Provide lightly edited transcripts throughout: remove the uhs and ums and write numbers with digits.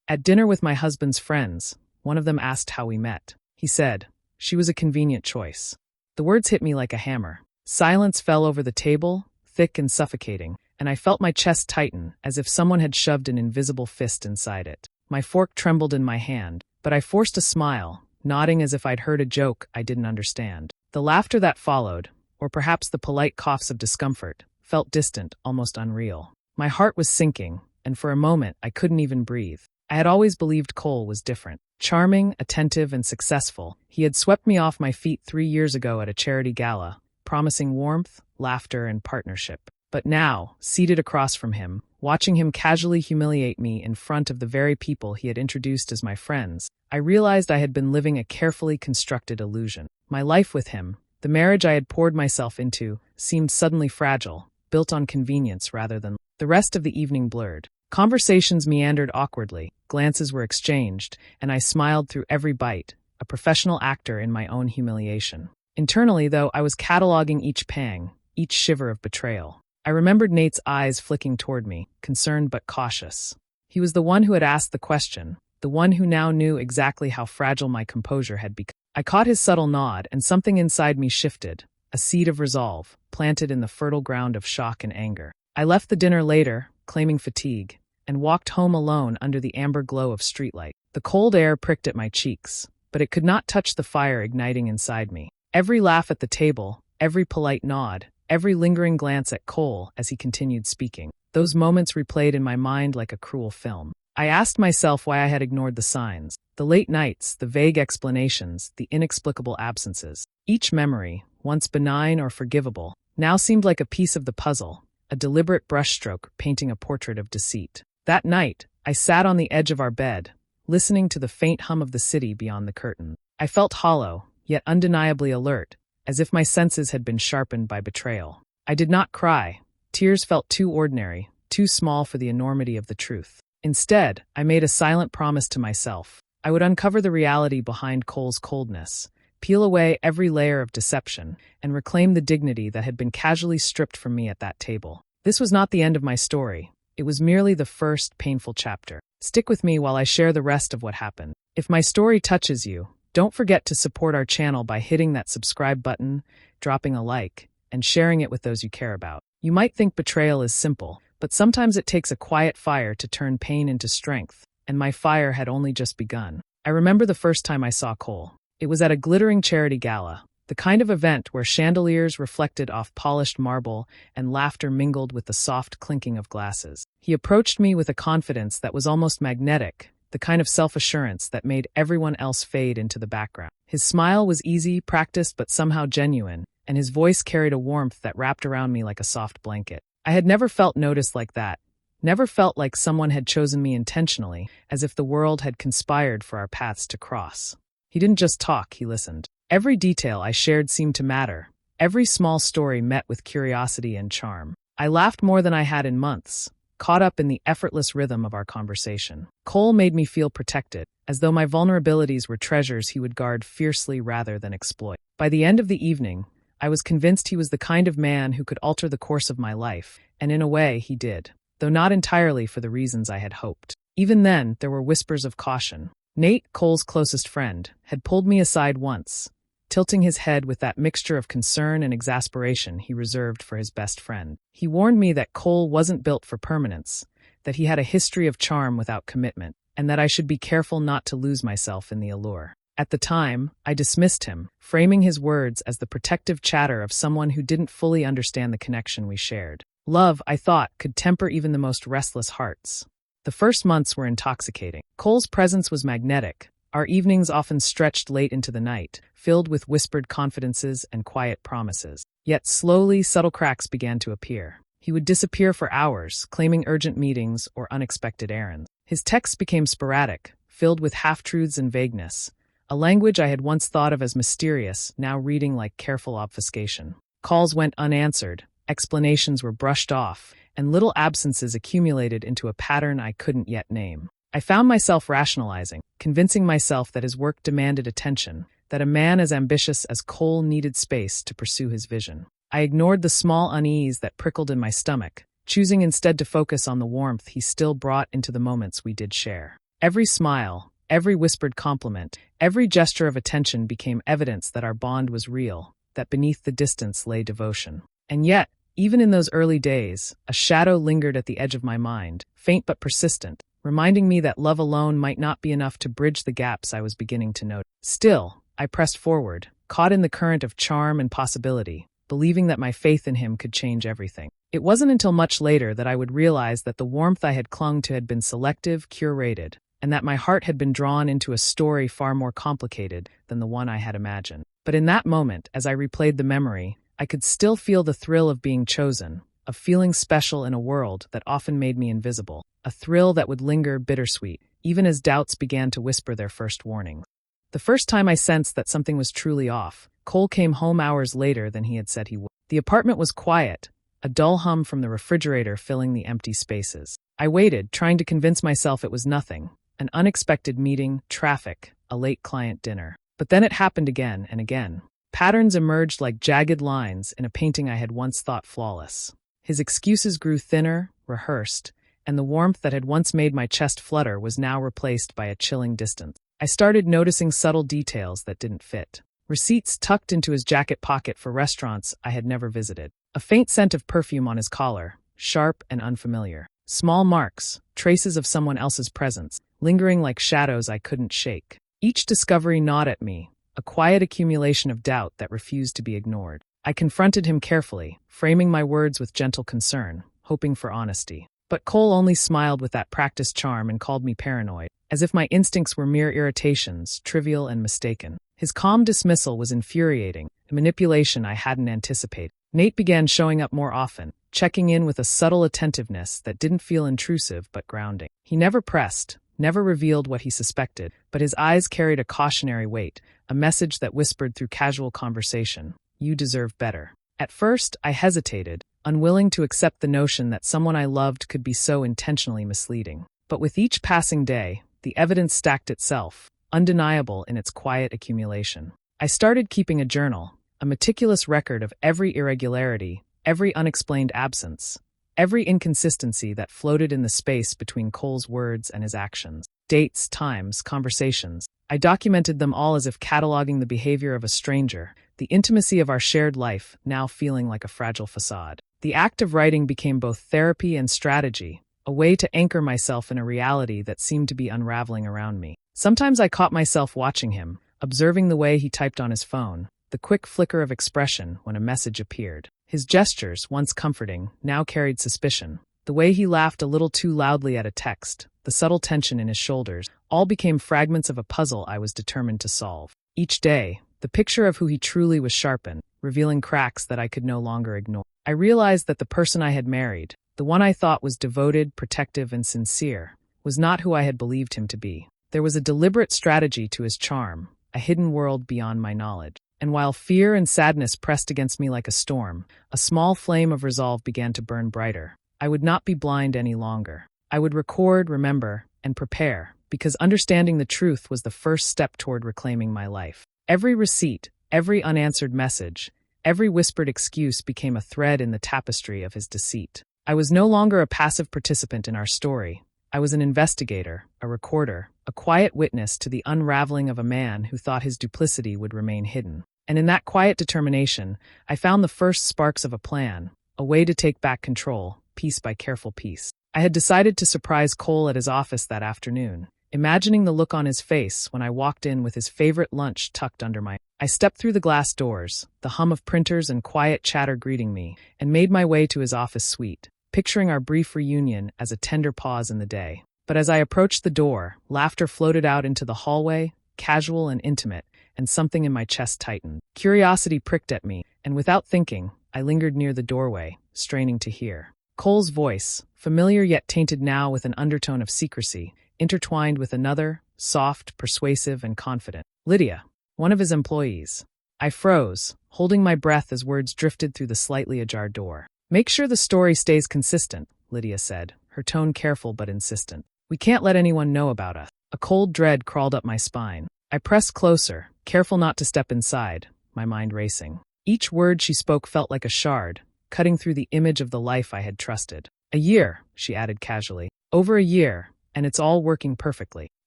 At dinner with my husband's friends, one of them asked how we met. He said, "She was a convenient choice." The words hit me like a hammer. Silence fell over the table, thick and suffocating, and I felt my chest tighten as if someone had shoved an invisible fist inside it. My fork trembled in my hand, but I forced a smile, nodding as if I'd heard a joke I didn't understand. The laughter that followed, or perhaps the polite coughs of discomfort, felt distant, almost unreal. My heart was sinking, and for a moment I couldn't even breathe. I had always believed Cole was different. Charming, attentive, and successful, he had swept me off my feet 3 years ago at a charity gala, promising warmth, laughter, and partnership. But now, seated across from him, watching him casually humiliate me in front of the very people he had introduced as my friends, I realized I had been living a carefully constructed illusion. My life with him, the marriage I had poured myself into, seemed suddenly fragile, built on convenience rather than. The rest of the evening blurred. Conversations meandered awkwardly, glances were exchanged, and I smiled through every bite, a professional actor in my own humiliation. Internally, though, I was cataloging each pang, each shiver of betrayal. I remembered Nate's eyes flicking toward me, concerned but cautious. He was the one who had asked the question, the one who now knew exactly how fragile my composure had become. I caught his subtle nod, and something inside me shifted, a seed of resolve, planted in the fertile ground of shock and anger. I left the dinner later, claiming fatigue, and walked home alone under the amber glow of streetlight. The cold air pricked at my cheeks, but it could not touch the fire igniting inside me. Every laugh at the table, every polite nod, every lingering glance at Cole as he continued speaking. Those moments replayed in my mind like a cruel film. I asked myself why I had ignored the signs, the late nights, the vague explanations, the inexplicable absences. Each memory, once benign or forgivable, now seemed like a piece of the puzzle, a deliberate brushstroke painting a portrait of deceit. That night, I sat on the edge of our bed, listening to the faint hum of the city beyond the curtain. I felt hollow, yet undeniably alert, as if my senses had been sharpened by betrayal. I did not cry. Tears felt too ordinary, too small for the enormity of the truth. Instead, I made a silent promise to myself. I would uncover the reality behind Cole's coldness, peel away every layer of deception, and reclaim the dignity that had been casually stripped from me at that table. This was not the end of my story. It was merely the first painful chapter. Stick with me while I share the rest of what happened. If my story touches you, don't forget to support our channel by hitting that subscribe button, dropping a like, and sharing it with those you care about. You might think betrayal is simple, but sometimes it takes a quiet fire to turn pain into strength, and my fire had only just begun. I remember the first time I saw Cole. It was at a glittering charity gala, the kind of event where chandeliers reflected off polished marble and laughter mingled with the soft clinking of glasses. He approached me with a confidence that was almost magnetic, the kind of self-assurance that made everyone else fade into the background. His smile was easy, practiced, but somehow genuine, and his voice carried a warmth that wrapped around me like a soft blanket. I had never felt noticed like that, never felt like someone had chosen me intentionally, as if the world had conspired for our paths to cross. He didn't just talk, he listened. Every detail I shared seemed to matter. Every small story met with curiosity and charm. I laughed more than I had in months, caught up in the effortless rhythm of our conversation. Cole made me feel protected, as though my vulnerabilities were treasures he would guard fiercely rather than exploit. By the end of the evening, I was convinced he was the kind of man who could alter the course of my life, and in a way he did, though not entirely for the reasons I had hoped. Even then, there were whispers of caution. Nate, Cole's closest friend, had pulled me aside once, tilting his head with that mixture of concern and exasperation he reserved for his best friend. He warned me that Cole wasn't built for permanence, that he had a history of charm without commitment, and that I should be careful not to lose myself in the allure. At the time, I dismissed him, framing his words as the protective chatter of someone who didn't fully understand the connection we shared. Love, I thought, could temper even the most restless hearts. The first months were intoxicating. Cole's presence was magnetic. Our evenings often stretched late into the night, filled with whispered confidences and quiet promises. Yet slowly, subtle cracks began to appear. He would disappear for hours, claiming urgent meetings or unexpected errands. His texts became sporadic, filled with half-truths and vagueness, a language I had once thought of as mysterious, now reading like careful obfuscation. Calls went unanswered, explanations were brushed off, and little absences accumulated into a pattern I couldn't yet name. I found myself rationalizing, convincing myself that his work demanded attention, that a man as ambitious as Cole needed space to pursue his vision. I ignored the small unease that prickled in my stomach, choosing instead to focus on the warmth he still brought into the moments we did share. Every smile, every whispered compliment, every gesture of attention became evidence that our bond was real, that beneath the distance lay devotion. And yet, even in those early days, a shadow lingered at the edge of my mind, faint but persistent, reminding me that love alone might not be enough to bridge the gaps I was beginning to note. Still, I pressed forward, caught in the current of charm and possibility, believing that my faith in him could change everything. It wasn't until much later that I would realize that the warmth I had clung to had been selective, curated, and that my heart had been drawn into a story far more complicated than the one I had imagined. But in that moment, as I replayed the memory, I could still feel the thrill of being chosen, of feeling special in a world that often made me invisible, a thrill that would linger bittersweet, even as doubts began to whisper their first warnings. The first time I sensed that something was truly off, Cole came home hours later than he had said he would. The apartment was quiet, a dull hum from the refrigerator filling the empty spaces. I waited, trying to convince myself it was nothing, an unexpected meeting, traffic, a late client dinner. But then it happened again and again. Patterns emerged like jagged lines in a painting I had once thought flawless. His excuses grew thinner, rehearsed, and the warmth that had once made my chest flutter was now replaced by a chilling distance. I started noticing subtle details that didn't fit. Receipts tucked into his jacket pocket for restaurants I had never visited. A faint scent of perfume on his collar, sharp and unfamiliar. Small marks, traces of someone else's presence, lingering like shadows I couldn't shake. Each discovery gnawed at me, a quiet accumulation of doubt that refused to be ignored. I confronted him carefully, framing my words with gentle concern, hoping for honesty. But Cole only smiled with that practiced charm and called me paranoid, as if my instincts were mere irritations, trivial and mistaken. His calm dismissal was infuriating, a manipulation I hadn't anticipated. Nate began showing up more often, checking in with a subtle attentiveness that didn't feel intrusive but grounding. He never pressed, never revealed what he suspected, but his eyes carried a cautionary weight, a message that whispered through casual conversation, "You deserve better." At first, I hesitated, unwilling to accept the notion that someone I loved could be so intentionally misleading. But with each passing day, the evidence stacked itself, undeniable in its quiet accumulation. I started keeping a journal, a meticulous record of every irregularity, every unexplained absence, every inconsistency that floated in the space between Cole's words and his actions. Dates, times, conversations. I documented them all as if cataloging the behavior of a stranger, the intimacy of our shared life now feeling like a fragile facade. The act of writing became both therapy and strategy, a way to anchor myself in a reality that seemed to be unraveling around me. Sometimes I caught myself watching him, observing the way he typed on his phone, the quick flicker of expression when a message appeared. His gestures, once comforting, now carried suspicion. The way he laughed a little too loudly at a text, the subtle tension in his shoulders, all became fragments of a puzzle I was determined to solve. Each day, the picture of who he truly was sharpened, revealing cracks that I could no longer ignore. I realized that the person I had married, the one I thought was devoted, protective, and sincere, was not who I had believed him to be. There was a deliberate strategy to his charm, a hidden world beyond my knowledge. And while fear and sadness pressed against me like a storm, a small flame of resolve began to burn brighter. I would not be blind any longer. I would record, remember, and prepare, because understanding the truth was the first step toward reclaiming my life. Every receipt, every unanswered message, every whispered excuse became a thread in the tapestry of his deceit. I was no longer a passive participant in our story. I was an investigator, a recorder, a quiet witness to the unraveling of a man who thought his duplicity would remain hidden. And in that quiet determination, I found the first sparks of a plan, a way to take back control, piece by careful piece. I had decided to surprise Cole at his office that afternoon, imagining the look on his face when I walked in with his favorite lunch tucked under my. I stepped through the glass doors, the hum of printers and quiet chatter greeting me, and made my way to his office suite, picturing our brief reunion as a tender pause in the day. But as I approached the door, laughter floated out into the hallway, casual and intimate, and something in my chest tightened. Curiosity pricked at me, and without thinking, I lingered near the doorway, straining to hear. Cole's voice, familiar yet tainted now with an undertone of secrecy, intertwined with another, soft, persuasive, and confident. Lydia, one of his employees. I froze, holding my breath as words drifted through the slightly ajar door. "Make sure the story stays consistent," Lydia said, her tone careful but insistent. "We can't let anyone know about us." A cold dread crawled up my spine. I pressed closer, careful not to step inside, my mind racing. Each word she spoke felt like a shard, cutting through the image of the life I had trusted. "A year," she added casually. "Over a year, and it's all working perfectly."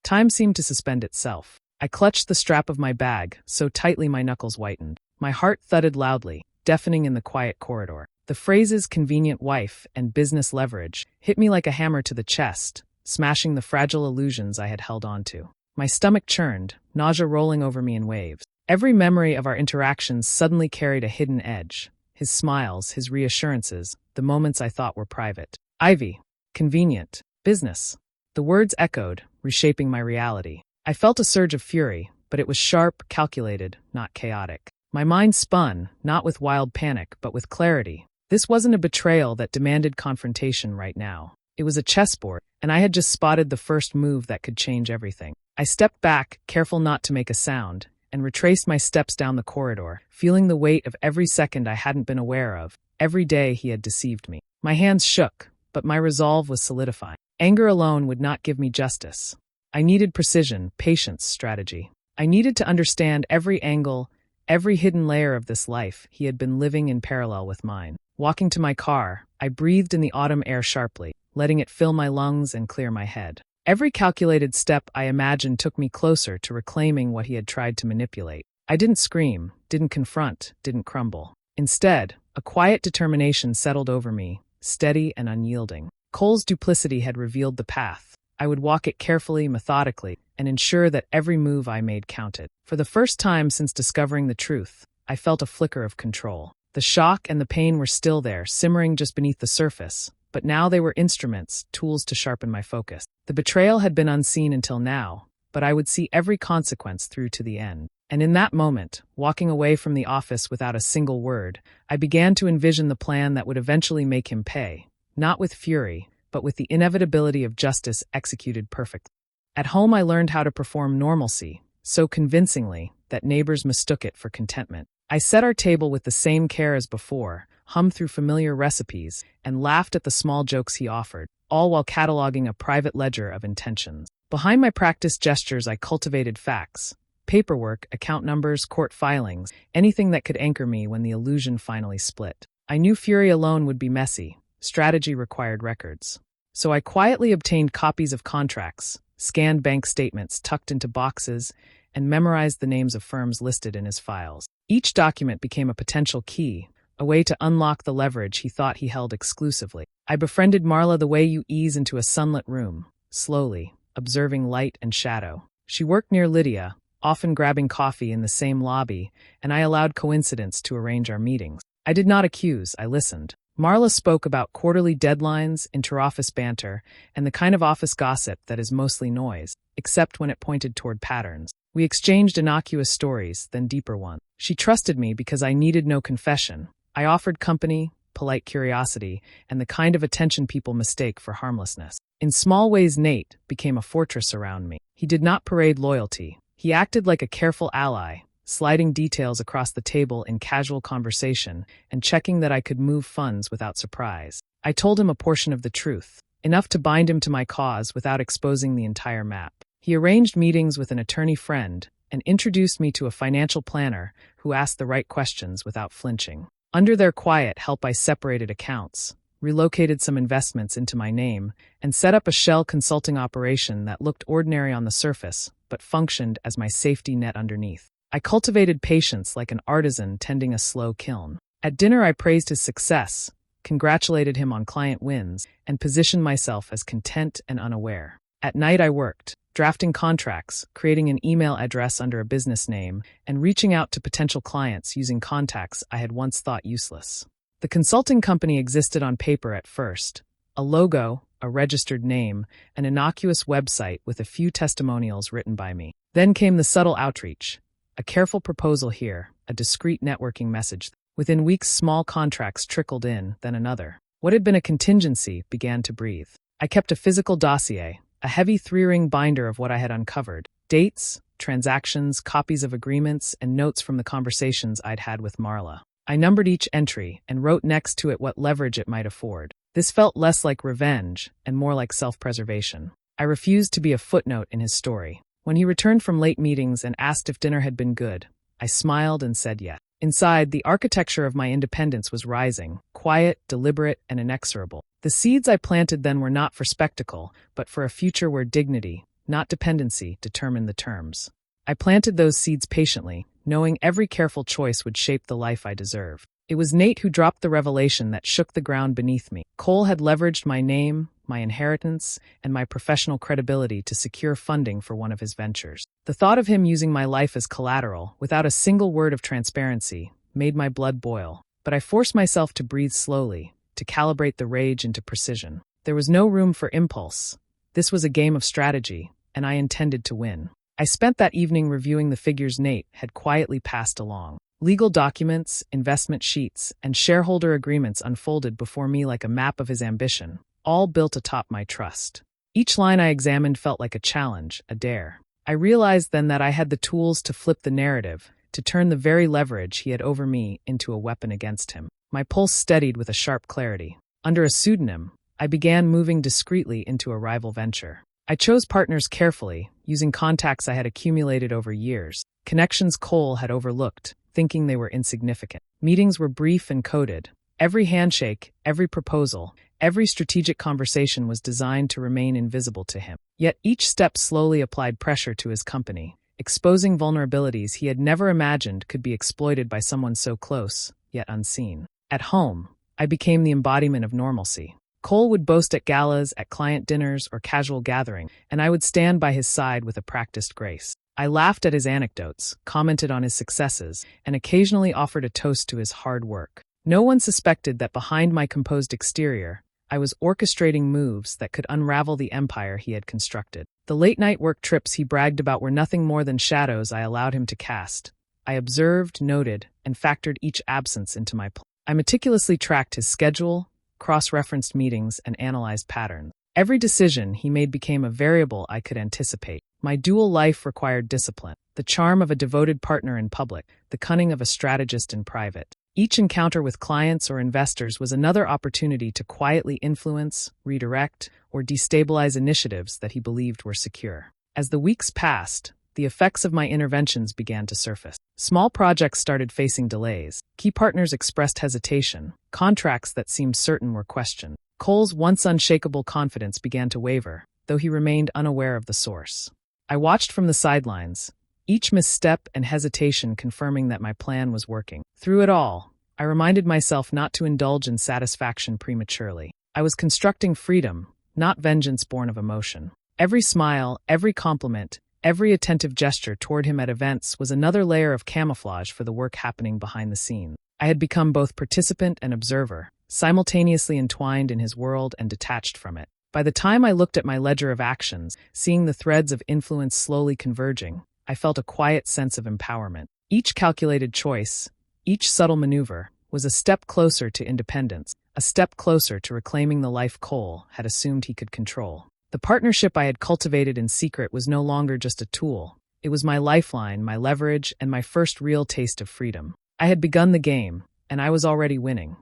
Time seemed to suspend itself. I clutched the strap of my bag, so tightly my knuckles whitened. My heart thudded loudly, deafening in the quiet corridor. The phrases convenient wife and business leverage hit me like a hammer to the chest, smashing the fragile illusions I had held onto. My stomach churned, nausea rolling over me in waves. Every memory of our interactions suddenly carried a hidden edge. His smiles, his reassurances, the moments I thought were private. Ivy. Convenient. Business. The words echoed, reshaping my reality. I felt a surge of fury, but it was sharp, calculated, not chaotic. My mind spun, not with wild panic, but with clarity. This wasn't a betrayal that demanded confrontation right now. It was a chessboard, and I had just spotted the first move that could change everything. I stepped back, careful not to make a sound, and retraced my steps down the corridor, feeling the weight of every second I hadn't been aware of. Every day he had deceived me. My hands shook, but my resolve was solidifying. Anger alone would not give me justice. I needed precision, patience, strategy. I needed to understand every angle, every hidden layer of this life he had been living in parallel with mine. Walking to my car, I breathed in the autumn air sharply, letting it fill my lungs and clear my head. Every calculated step I imagined took me closer to reclaiming what he had tried to manipulate. I didn't scream, didn't confront, didn't crumble. Instead, a quiet determination settled over me, steady and unyielding. Cole's duplicity had revealed the path. I would walk it carefully, methodically, and ensure that every move I made counted. For the first time since discovering the truth, I felt a flicker of control. The shock and the pain were still there, simmering just beneath the surface, but now they were instruments, tools to sharpen my focus. The betrayal had been unseen until now, but I would see every consequence through to the end. And in that moment, walking away from the office without a single word, I began to envision the plan that would eventually make him pay, not with fury, but with the inevitability of justice executed perfectly. At home I learned how to perform normalcy, so convincingly that neighbors mistook it for contentment. I set our table with the same care as before, hummed through familiar recipes, and laughed at the small jokes he offered, all while cataloging a private ledger of intentions. Behind my practiced gestures I cultivated facts, paperwork, account numbers, court filings, anything that could anchor me when the illusion finally split. I knew fury alone would be messy. Strategy required records. So I quietly obtained copies of contracts, scanned bank statements tucked into boxes, and memorized the names of firms listed in his files. Each document became a potential key, a way to unlock the leverage he thought he held exclusively. I befriended Marla the way you ease into a sunlit room, slowly, observing light and shadow. She worked near Lydia, often grabbing coffee in the same lobby, and I allowed coincidence to arrange our meetings. I did not accuse, I listened. Marla spoke about quarterly deadlines, inter-office banter, and the kind of office gossip that is mostly noise, except when it pointed toward patterns. We exchanged innocuous stories, then deeper ones. She trusted me because I needed no confession. I offered company, polite curiosity, and the kind of attention people mistake for harmlessness. In small ways, Nate became a fortress around me. He did not parade loyalty. He acted like a careful ally, sliding details across the table in casual conversation and checking that I could move funds without surprise. I told him a portion of the truth, enough to bind him to my cause without exposing the entire map. He arranged meetings with an attorney friend and introduced me to a financial planner who asked the right questions without flinching. Under their quiet help, I separated accounts, relocated some investments into my name, and set up a shell consulting operation that looked ordinary on the surface, but functioned as my safety net underneath. I cultivated patience like an artisan tending a slow kiln. At dinner, I praised his success, congratulated him on client wins, and positioned myself as content and unaware. At night, I worked, drafting contracts, creating an email address under a business name, and reaching out to potential clients using contacts I had once thought useless. The consulting company existed on paper at first, a logo, a registered name, an innocuous website with a few testimonials written by me. Then came the subtle outreach. A careful proposal here, a discreet networking message. Within weeks, small contracts trickled in, then another. What had been a contingency began to breathe. I kept a physical dossier, a heavy 3-ring binder of what I had uncovered. Dates, transactions, copies of agreements, and notes from the conversations I'd had with Marla. I numbered each entry and wrote next to it what leverage it might afford. This felt less like revenge and more like self-preservation. I refused to be a footnote in his story. When he returned from late meetings and asked if dinner had been good, I smiled and said yes. Inside, the architecture of my independence was rising, quiet, deliberate, and inexorable. The seeds I planted then were not for spectacle, but for a future where dignity, not dependency, determined the terms. I planted those seeds patiently, knowing every careful choice would shape the life I deserved. It was Nate who dropped the revelation that shook the ground beneath me. Cole had leveraged my name, my inheritance, and my professional credibility to secure funding for one of his ventures. The thought of him using my life as collateral, without a single word of transparency, made my blood boil. But I forced myself to breathe slowly, to calibrate the rage into precision. There was no room for impulse. This was a game of strategy, and I intended to win. I spent that evening reviewing the figures Nate had quietly passed along. Legal documents, investment sheets, and shareholder agreements unfolded before me like a map of his ambition, all built atop my trust. Each line I examined felt like a challenge, a dare. I realized then that I had the tools to flip the narrative, to turn the very leverage he had over me into a weapon against him. My pulse steadied with a sharp clarity. Under a pseudonym, I began moving discreetly into a rival venture. I chose partners carefully, using contacts I had accumulated over years, connections Cole had overlooked, thinking they were insignificant. Meetings were brief and coded. Every handshake, every proposal, every strategic conversation was designed to remain invisible to him. Yet each step slowly applied pressure to his company, exposing vulnerabilities he had never imagined could be exploited by someone so close, yet unseen. At home, I became the embodiment of normalcy. Cole would boast at galas, at client dinners, or casual gathering, and I would stand by his side with a practiced grace. I laughed at his anecdotes, commented on his successes, and occasionally offered a toast to his hard work. No one suspected that behind my composed exterior, I was orchestrating moves that could unravel the empire he had constructed. The late-night work trips he bragged about were nothing more than shadows I allowed him to cast. I observed, noted, and factored each absence into my plan. I meticulously tracked his schedule, cross-referenced meetings, and analyzed patterns. Every decision he made became a variable I could anticipate. My dual life required discipline, the charm of a devoted partner in public, the cunning of a strategist in private. Each encounter with clients or investors was another opportunity to quietly influence, redirect, or destabilize initiatives that he believed were secure. As the weeks passed, the effects of my interventions began to surface. Small projects started facing delays. Key partners expressed hesitation. Contracts that seemed certain were questioned. Cole's once unshakable confidence began to waver, though he remained unaware of the source. I watched from the sidelines, each misstep and hesitation confirming that my plan was working. Through it all, I reminded myself not to indulge in satisfaction prematurely. I was constructing freedom, not vengeance born of emotion. Every smile, every compliment, every attentive gesture toward him at events was another layer of camouflage for the work happening behind the scenes. I had become both participant and observer, simultaneously entwined in his world and detached from it. By the time I looked at my ledger of actions, seeing the threads of influence slowly converging, I felt a quiet sense of empowerment. Each calculated choice, each subtle maneuver, was a step closer to independence, a step closer to reclaiming the life Cole had assumed he could control. The partnership I had cultivated in secret was no longer just a tool. It was my lifeline, my leverage, and my first real taste of freedom. I had begun the game, and I was already winning.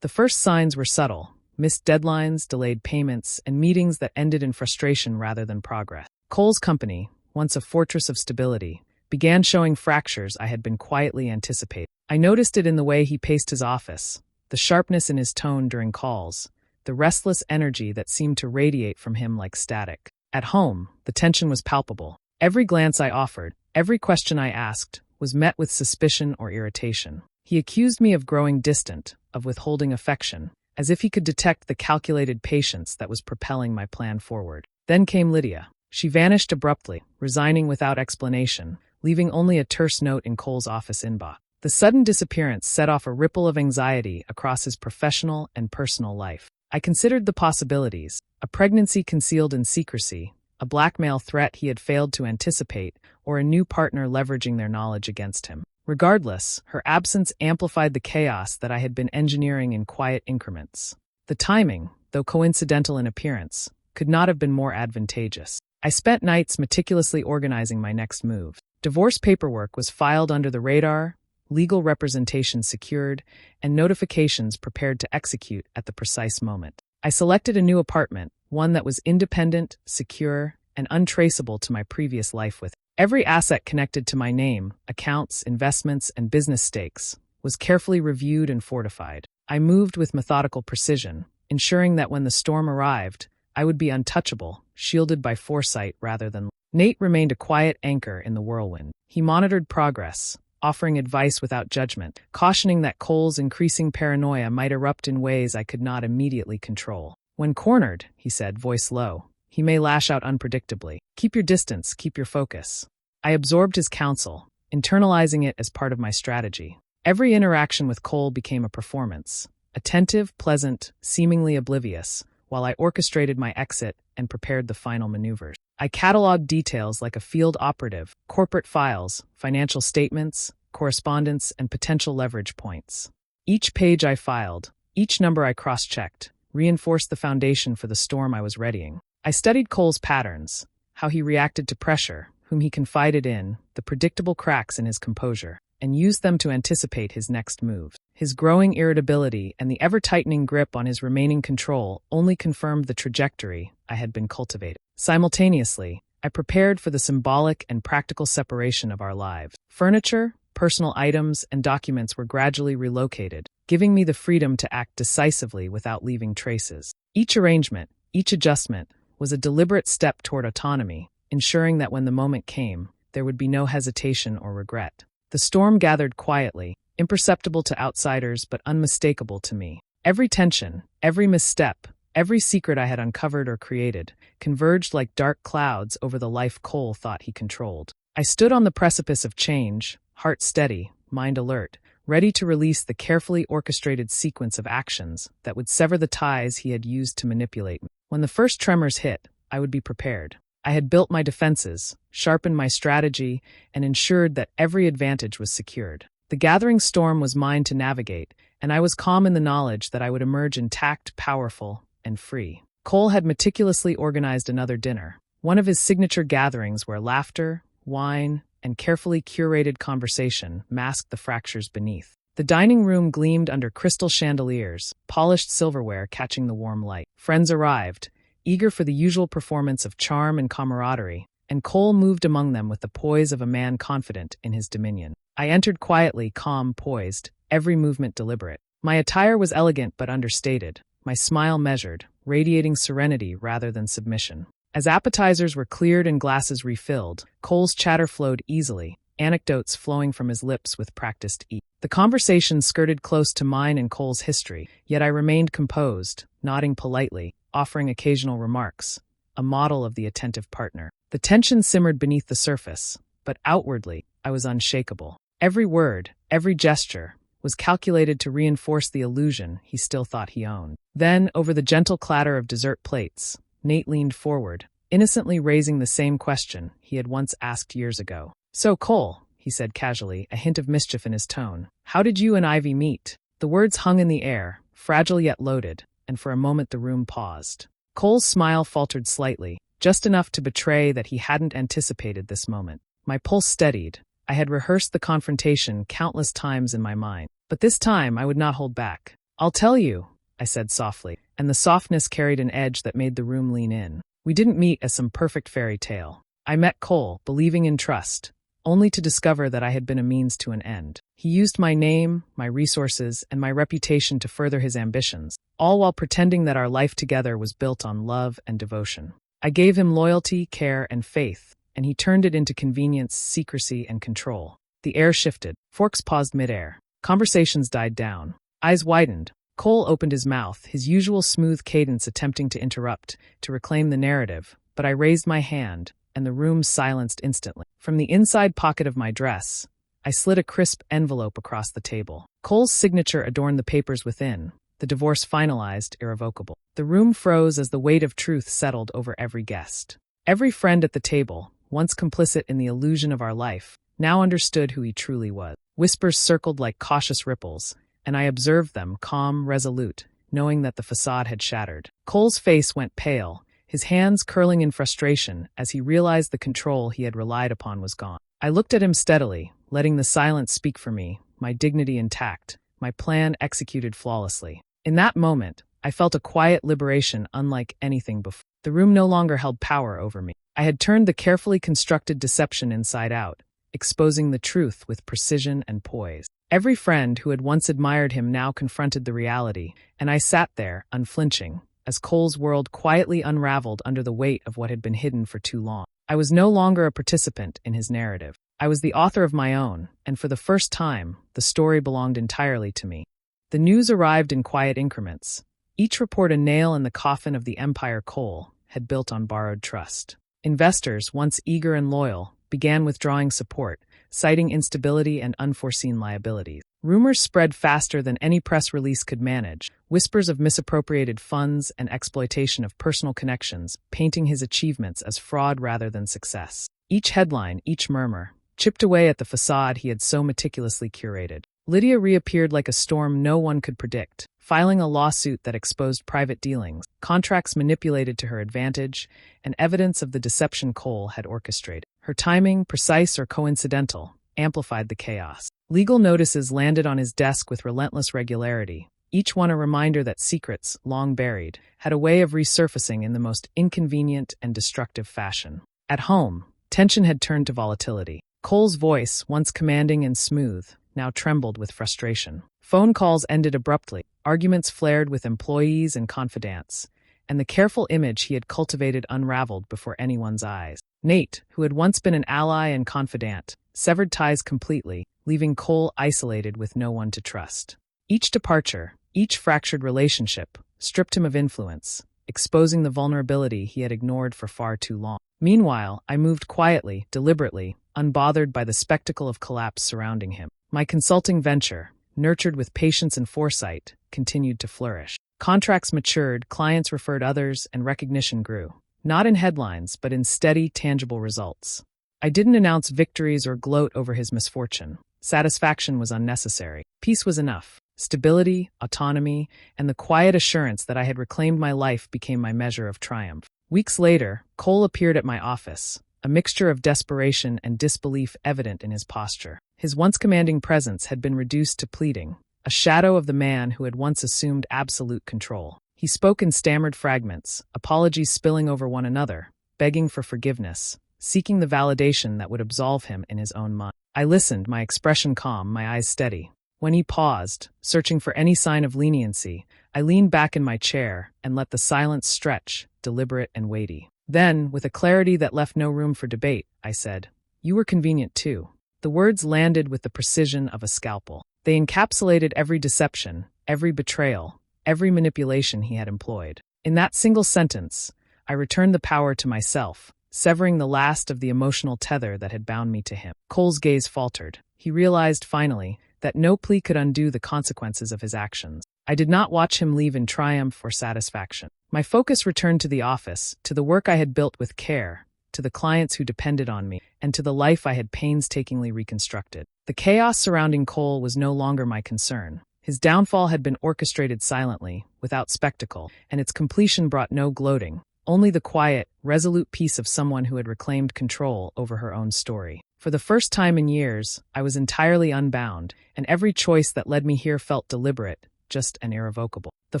The first signs were subtle: missed deadlines, delayed payments, and meetings that ended in frustration rather than progress. Cole's company, once a fortress of stability, began showing fractures I had been quietly anticipating. I noticed it in the way he paced his office, the sharpness in his tone during calls, the restless energy that seemed to radiate from him like static. At home, the tension was palpable. Every glance I offered, every question I asked, was met with suspicion or irritation. He accused me of growing distant, of withholding affection, as if he could detect the calculated patience that was propelling my plan forward. Then came Lydia. She vanished abruptly, resigning without explanation, leaving only a terse note in Cole's office inbox. The sudden disappearance set off a ripple of anxiety across his professional and personal life. I considered the possibilities: a pregnancy concealed in secrecy, a blackmail threat he had failed to anticipate, or a new partner leveraging their knowledge against him. Regardless, her absence amplified the chaos that I had been engineering in quiet increments. The timing, though coincidental in appearance, could not have been more advantageous. I spent nights meticulously organizing my next move. Divorce paperwork was filed under the radar, legal representation secured, and notifications prepared to execute at the precise moment. I selected a new apartment, one that was independent, secure, and untraceable to my previous life with. Every asset connected to my name, accounts, investments, and business stakes, was carefully reviewed and fortified. I moved with methodical precision, ensuring that when the storm arrived, I would be untouchable, shielded by foresight rather than. Nate remained a quiet anchor in the whirlwind. He monitored progress, offering advice without judgment, cautioning that Cole's increasing paranoia might erupt in ways I could not immediately control. When cornered, he said, voice low, he may lash out unpredictably. Keep your distance, keep your focus. I absorbed his counsel, internalizing it as part of my strategy. Every interaction with Cole became a performance, attentive, pleasant, seemingly oblivious, while I orchestrated my exit and prepared the final maneuvers. I cataloged details like a field operative, corporate files, financial statements, correspondence, and potential leverage points. Each page I filed, each number I cross-checked, reinforced the foundation for the storm I was readying. I studied Cole's patterns, how he reacted to pressure, whom he confided in, the predictable cracks in his composure, and used them to anticipate his next move. His growing irritability and the ever-tightening grip on his remaining control only confirmed the trajectory I had been cultivating. Simultaneously, I prepared for the symbolic and practical separation of our lives. Furniture, personal items, and documents were gradually relocated, giving me the freedom to act decisively without leaving traces. Each arrangement, each adjustment, was a deliberate step toward autonomy, ensuring that when the moment came, there would be no hesitation or regret. The storm gathered quietly, imperceptible to outsiders but unmistakable to me. Every tension, every misstep, every secret I had uncovered or created, converged like dark clouds over the life Cole thought he controlled. I stood on the precipice of change, heart steady, mind alert, ready to release the carefully orchestrated sequence of actions that would sever the ties he had used to manipulate me. When the first tremors hit, I would be prepared. I had built my defenses, sharpened my strategy, and ensured that every advantage was secured. The gathering storm was mine to navigate, and I was calm in the knowledge that I would emerge intact, powerful, and free. Cole had meticulously organized another dinner, one of his signature gatherings where laughter, wine, and carefully curated conversation masked the fractures beneath. The dining room gleamed under crystal chandeliers, polished silverware catching the warm light. Friends arrived, eager for the usual performance of charm and camaraderie, and Cole moved among them with the poise of a man confident in his dominion. I entered quietly, calm, poised, every movement deliberate. My attire was elegant but understated, my smile measured, radiating serenity rather than submission. As appetizers were cleared and glasses refilled, Cole's chatter flowed easily, anecdotes flowing from his lips with practiced ease. The conversation skirted close to mine and Cole's history, yet I remained composed, nodding politely, offering occasional remarks, a model of the attentive partner. The tension simmered beneath the surface, but outwardly, I was unshakable. Every word, every gesture, was calculated to reinforce the illusion he still thought he owned. Then, over the gentle clatter of dessert plates, Nate leaned forward, innocently raising the same question he had once asked years ago. "So, Cole," he said casually, a hint of mischief in his tone, "how did you and Ivy meet?" The words hung in the air, fragile yet loaded, and for a moment the room paused. Cole's smile faltered slightly, just enough to betray that he hadn't anticipated this moment. My pulse steadied. I had rehearsed the confrontation countless times in my mind, but this time I would not hold back. "I'll tell you," I said softly, and the softness carried an edge that made the room lean in. We didn't meet as some perfect fairy tale. I met Cole, believing in trust, only to discover that I had been a means to an end. He used my name, my resources, and my reputation to further his ambitions, all while pretending that our life together was built on love and devotion. I gave him loyalty, care, and faith, and he turned it into convenience, secrecy, and control. The air shifted. Forks paused midair. Conversations died down. Eyes widened. Cole opened his mouth, his usual smooth cadence attempting to interrupt, to reclaim the narrative, but I raised my hand, and the room silenced instantly. From the inside pocket of my dress, I slid a crisp envelope across the table. Cole's signature adorned the papers within, the divorce finalized, irrevocable. The room froze as the weight of truth settled over every guest. Every friend at the table, once complicit in the illusion of our life, now understood who he truly was. Whispers circled like cautious ripples, and I observed them, calm, resolute, knowing that the facade had shattered. Cole's face went pale, his hands curling in frustration as he realized the control he had relied upon was gone. I looked at him steadily, letting the silence speak for me, my dignity intact, my plan executed flawlessly. In that moment, I felt a quiet liberation unlike anything before. The room no longer held power over me. I had turned the carefully constructed deception inside out, exposing the truth with precision and poise. Every friend who had once admired him now confronted the reality, and I sat there, unflinching, as Cole's world quietly unraveled under the weight of what had been hidden for too long. I was no longer a participant in his narrative. I was the author of my own, and for the first time, the story belonged entirely to me. The news arrived in quiet increments. Each report a nail in the coffin of the empire Cole had built on borrowed trust. Investors, once eager and loyal, began withdrawing support, citing instability and unforeseen liabilities. Rumors spread faster than any press release could manage, whispers of misappropriated funds and exploitation of personal connections, painting his achievements as fraud rather than success. Each headline, each murmur, chipped away at the facade he had so meticulously curated. Lydia reappeared like a storm no one could predict, filing a lawsuit that exposed private dealings, contracts manipulated to her advantage, and evidence of the deception Cole had orchestrated. Her timing, precise or coincidental, amplified the chaos. Legal notices landed on his desk with relentless regularity, each one a reminder that secrets, long buried, had a way of resurfacing in the most inconvenient and destructive fashion. At home, tension had turned to volatility. Cole's voice, once commanding and smooth, now trembled with frustration. Phone calls ended abruptly, arguments flared with employees and confidants, and the careful image he had cultivated unraveled before anyone's eyes. Nate, who had once been an ally and confidant, severed ties completely, leaving Cole isolated with no one to trust. Each departure, each fractured relationship, stripped him of influence, exposing the vulnerability he had ignored for far too long. Meanwhile, I moved quietly, deliberately, unbothered by the spectacle of collapse surrounding him. My consulting venture, nurtured with patience and foresight, continued to flourish. Contracts matured, clients referred others, and recognition grew. Not in headlines, but in steady, tangible results. I didn't announce victories or gloat over his misfortune. Satisfaction was unnecessary. Peace was enough. Stability, autonomy, and the quiet assurance that I had reclaimed my life became my measure of triumph. Weeks later, Cole appeared at my office, a mixture of desperation and disbelief evident in his posture. His once commanding presence had been reduced to pleading, a shadow of the man who had once assumed absolute control. He spoke in stammered fragments, apologies spilling over one another, begging for forgiveness, seeking the validation that would absolve him in his own mind. I listened, my expression calm, my eyes steady. When he paused, searching for any sign of leniency, I leaned back in my chair and let the silence stretch, deliberate and weighty. Then, with a clarity that left no room for debate, I said, "You were convenient too." The words landed with the precision of a scalpel. They encapsulated every deception, every betrayal, every manipulation he had employed. In that single sentence, I returned the power to myself, severing the last of the emotional tether that had bound me to him. Cole's gaze faltered. He realized, finally, that no plea could undo the consequences of his actions. I did not watch him leave in triumph or satisfaction. My focus returned to the office, to the work I had built with care, to the clients who depended on me, and to the life I had painstakingly reconstructed. The chaos surrounding Cole was no longer my concern. His downfall had been orchestrated silently, without spectacle, and its completion brought no gloating, only the quiet, resolute peace of someone who had reclaimed control over her own story. For the first time in years, I was entirely unbound, and every choice that led me here felt deliberate, just and irrevocable. The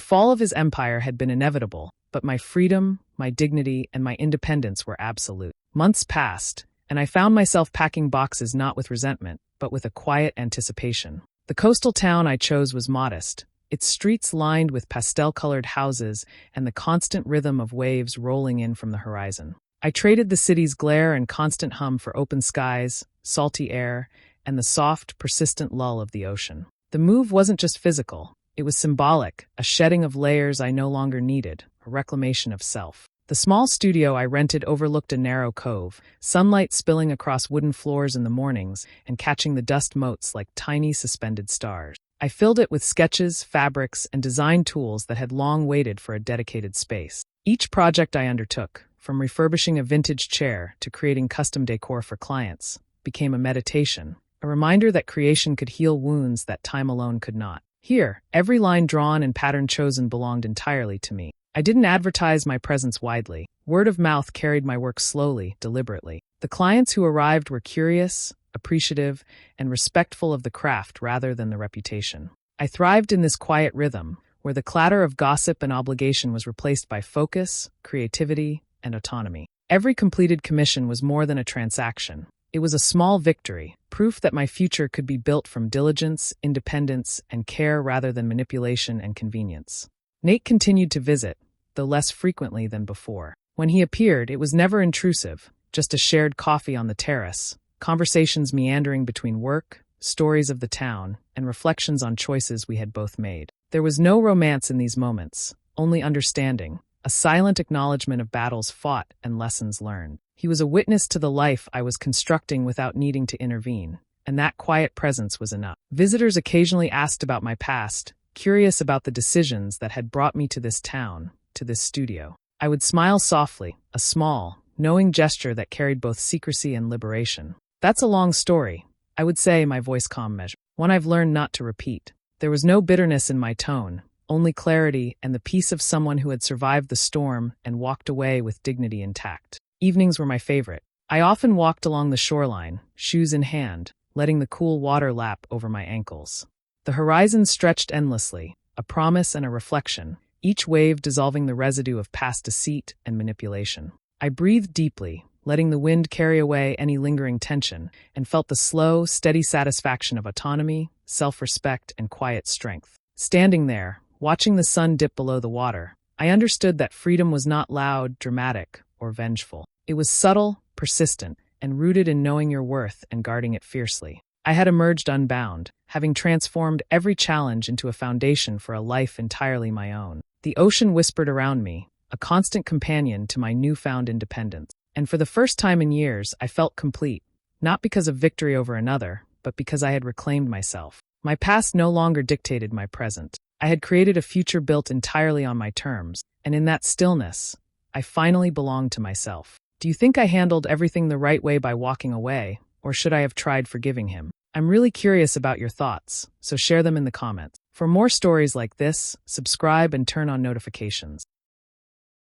fall of his empire had been inevitable, but my freedom, my dignity, and my independence were absolute. Months passed, and I found myself packing boxes not with resentment, but with a quiet anticipation. The coastal town I chose was modest, its streets lined with pastel-colored houses and the constant rhythm of waves rolling in from the horizon. I traded the city's glare and constant hum for open skies, salty air, and the soft, persistent lull of the ocean. The move wasn't just physical. It was symbolic, a shedding of layers I no longer needed, a reclamation of self. The small studio I rented overlooked a narrow cove, sunlight spilling across wooden floors in the mornings and catching the dust motes like tiny suspended stars. I filled it with sketches, fabrics, and design tools that had long waited for a dedicated space. Each project I undertook, from refurbishing a vintage chair to creating custom decor for clients, became a meditation, a reminder that creation could heal wounds that time alone could not. Here, every line drawn and pattern chosen belonged entirely to me. I didn't advertise my presence widely. Word of mouth carried my work slowly, deliberately. The clients who arrived were curious, appreciative, and respectful of the craft rather than the reputation. I thrived in this quiet rhythm, where the clatter of gossip and obligation was replaced by focus, creativity, and autonomy. Every completed commission was more than a transaction. It was a small victory, proof that my future could be built from diligence, independence, and care rather than manipulation and convenience. Nate continued to visit, though less frequently than before. When he appeared, it was never intrusive, just a shared coffee on the terrace, conversations meandering between work, stories of the town, and reflections on choices we had both made. There was no romance in these moments, only understanding, a silent acknowledgement of battles fought and lessons learned. He was a witness to the life I was constructing without needing to intervene, and that quiet presence was enough. Visitors occasionally asked about my past, curious about the decisions that had brought me to this town, to this studio. I would smile softly, a small, knowing gesture that carried both secrecy and liberation. That's a long story, I would say, my voice calm measure. One I've learned not to repeat. There was no bitterness in my tone, only clarity and the peace of someone who had survived the storm and walked away with dignity intact. Evenings were my favorite. I often walked along the shoreline, shoes in hand, letting the cool water lap over my ankles. The horizon stretched endlessly, a promise and a reflection, each wave dissolving the residue of past deceit and manipulation. I breathed deeply, letting the wind carry away any lingering tension, and felt the slow, steady satisfaction of autonomy, self-respect, and quiet strength. Standing there, watching the sun dip below the water, I understood that freedom was not loud, dramatic, or vengeful. It was subtle, persistent, and rooted in knowing your worth and guarding it fiercely. I had emerged unbound, having transformed every challenge into a foundation for a life entirely my own. The ocean whispered around me, a constant companion to my newfound independence. And for the first time in years, I felt complete, not because of victory over another, but because I had reclaimed myself. My past no longer dictated my present. I had created a future built entirely on my terms, and in that stillness, I finally belonged to myself. Do you think I handled everything the right way by walking away, or should I have tried forgiving him? I'm really curious about your thoughts, so share them in the comments. For more stories like this, subscribe and turn on notifications.